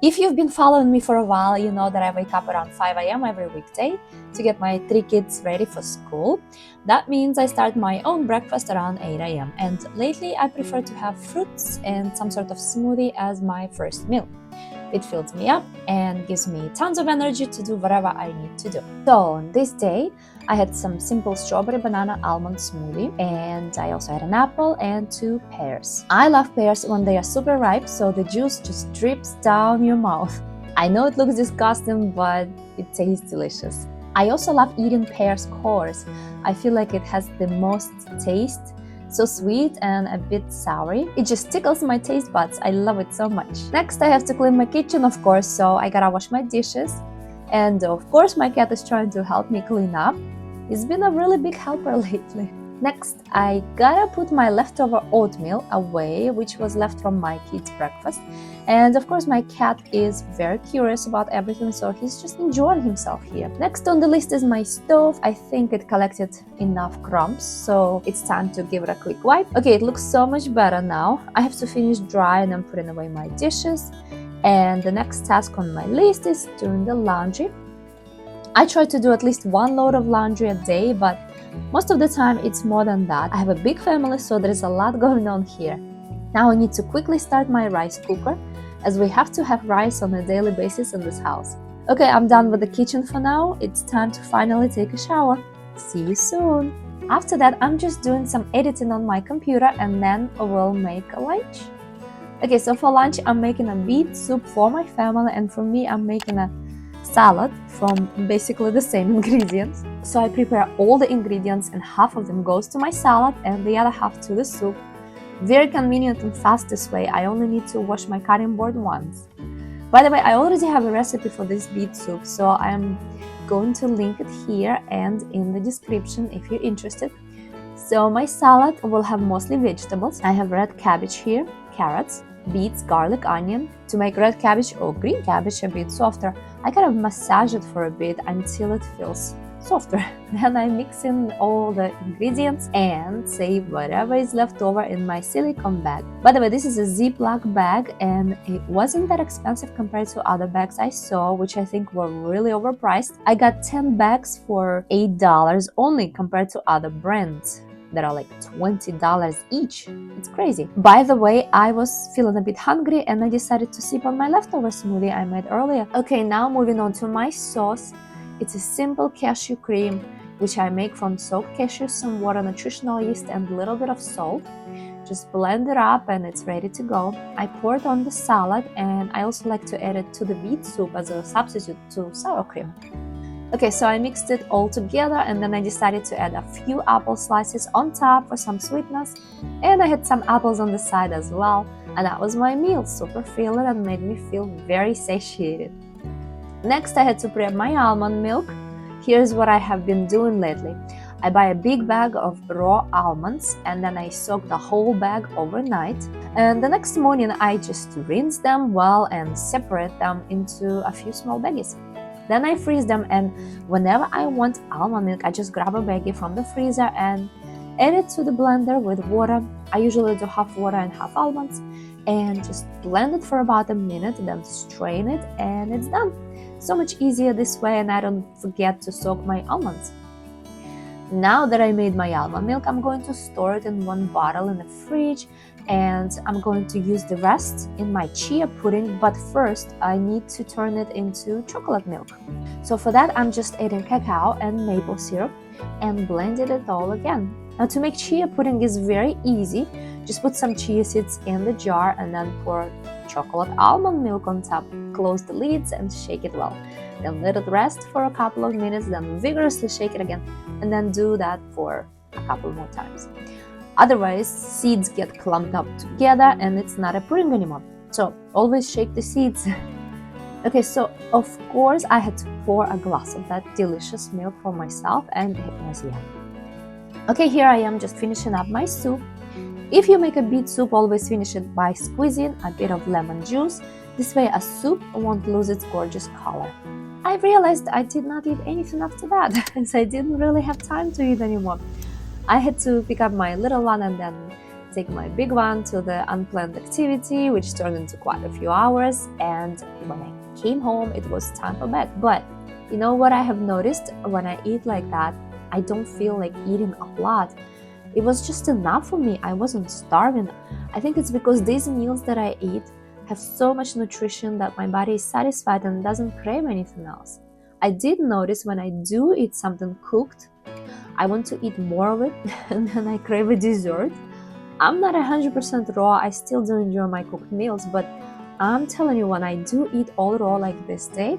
If you've been following me for a while, you know that I wake up around 5 a.m. every weekday to get my 3 kids ready for school. That means I start my own breakfast around 8 a.m. and lately I prefer to have fruits and some sort of smoothie as my first meal. It fills me up and gives me tons of energy to do whatever I need to do. So on this day, I had some simple strawberry banana almond smoothie, and I also had an apple and 2 pears. I love pears when they are super ripe, so the juice just drips down your mouth. I know it looks disgusting, but it tastes delicious. I also love eating pears cores. I feel like it has the most taste. So sweet and a bit soury. It just tickles my taste buds. I love it so much. Next, I have to clean my kitchen, of course, so I gotta wash my dishes. And of course, my cat is trying to help me clean up. He's been a really big helper lately. Next, I gotta put my leftover oatmeal away, which was left from my kids' breakfast. And of course, my cat is very curious about everything, so he's just enjoying himself here. Next on the list is my stove. I think it collected enough crumbs, so it's time to give it a quick wipe. Okay, it looks so much better now. I have to finish drying and putting away my dishes. And the next task on my list is doing the laundry. I try to do at least 1 load of laundry a day, but most of the time it's more than that. I have a big family, so there is a lot going on here. Now I need to quickly start my rice cooker, as we have to have rice on a daily basis in this house. Okay, I'm done with the kitchen for now. It's time to finally take a shower. See you soon. After that, I'm just doing some editing on my computer and then we'll make a lunch. Okay, so for lunch, I'm making a beet soup for my family, and for me, I'm making a salad from basically the same ingredients. So I prepare all the ingredients and half of them goes to my salad and the other half to the soup. Very convenient and fast this way. I only need to wash my cutting board once. By the way, I already have a recipe for this beet soup, so I'm going to link it here and in the description if you're interested. So my salad will have mostly vegetables. I have red cabbage here, carrots, beets, garlic, onion. To make red cabbage or green cabbage a bit softer, I kind of massage it for a bit until it feels softer. Then I mix in all the ingredients and save whatever is left over in my silicone bag. By the way, this is a Ziploc bag and it wasn't that expensive compared to other bags I saw, which I think were really overpriced. I got 10 bags for $8 only compared to other brands that are like $20 each. It's crazy. By the way, I was feeling a bit hungry and I decided to sip on my leftover smoothie I made earlier. Okay, now moving on to my sauce. It's a simple cashew cream, which I make from soaked cashews, some water, nutritional yeast, and a little bit of salt. Just blend it up and it's ready to go. I pour it on the salad, and I also like to add it to the beet soup as a substitute to sour cream. Okay, so I mixed it all together and then I decided to add a few apple slices on top for some sweetness. And I had some apples on the side as well. And that was my meal, super filling and made me feel very satiated. Next, I had to prep my almond milk. Here's what I have been doing lately. I buy a big bag of raw almonds and then I soak the whole bag overnight. And the next morning, I just rinse them well and separate them into a few small baggies. Then I freeze them, and whenever I want almond milk, I just grab a baggie from the freezer and add it to the blender with water. I usually do half water and half almonds and just blend it for about a minute, then strain it and it's done. So much easier this way, and I don't forget to soak my almonds. Now that I made my almond milk, I'm going to store it in 1 bottle in the fridge, and I'm going to use the rest in my chia pudding, but first I need to turn it into chocolate milk. So for that, I'm just adding cacao and maple syrup and blending it all again. Now to make chia pudding is very easy. Just put some chia seeds in the jar and then pour chocolate almond milk on top. Close the lids and shake it well. Then let it rest for a couple of minutes, then vigorously shake it again, and then do that for a couple more times. Otherwise, seeds get clumped up together and it's not a pudding anymore. So always shake the seeds. Okay, so of course I had to pour a glass of that delicious milk for myself, and it was yummy. Okay, here I am just finishing up my soup. If you make a beet soup, always finish it by squeezing a bit of lemon juice. This way a soup won't lose its gorgeous color. I realized I did not eat anything after that, as I didn't really have time to eat anymore. I had to pick up my little one and then take my big one to the unplanned activity, which turned into quite a few hours, and when I came home, it was time for bed. But you know what I have noticed? When I eat like that, I don't feel like eating a lot. It was just enough for me. I wasn't starving. I think it's because these meals that I eat have so much nutrition that my body is satisfied and doesn't crave anything else. I did notice when I do eat something cooked, I want to eat more of it and then I crave a dessert. I'm not 100% raw, I still do enjoy my cooked meals, but I'm telling you, when I do eat all raw like this day,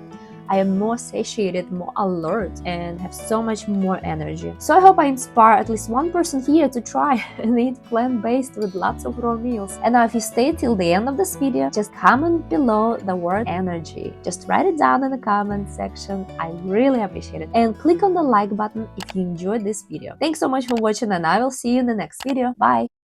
I am more satiated, more alert, and have so much more energy. So I hope I inspire at least one person here to try and eat plant-based with lots of raw meals. And now if you stay till the end of this video, just comment below the word energy. Just write it down in the comment section. I really appreciate it. And click on the like button if you enjoyed this video. Thanks so much for watching, and I will see you in the next video. Bye!